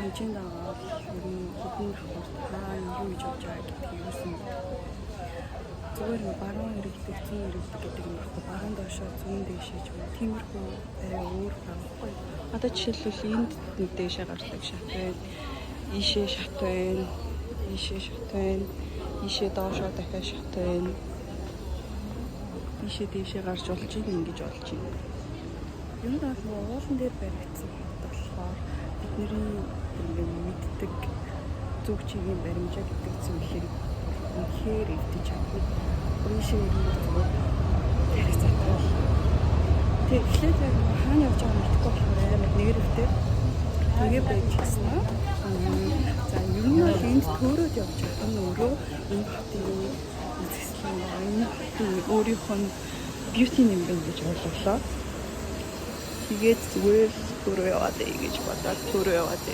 хэмжээнд аваад ер нь хэдэн давхар та юу гэж бодож байгаа гэдгийг юусэн зүгээр нэг баруун иргэдэг, зүүн иргэдэг гэдэг юм баггүй. Баруун доошоо зүүн дэшээ ч юм уу. Тиймэрхүү арай өөр байхгүй. Одоо жишээлбэл энд нэг дэшээ гардаг шат байна. Ийшээ шат байна. Ийшээ шат байна. Ийшээ доошоо дахиад шат байна. Ийшээ дэшээ гарч болж ингэж болж байна. Юм даа уулан дээр баригдсан болохоор бидний мэддэг зүг чигийн баримжаа гэдэг зүйлийг үнэхээр эвдэж чадна. Ийшээ ирэх зүгээр хэрэгцээтэй. Тэгэхээр хаана явж байгааг мэдэхгүй болохоор амар нэрвтэй. Тэгээ байж гисэн. За ер нь бол энд төөрөөд явж байгаа нь өөрөө энэ хотын үзэсгэлэн энэ өөрийнх нь бьюти юм байна гэж бодлоо. Тэгээд зүгээр төрөө яваад гэж бодоод төрөө яваад.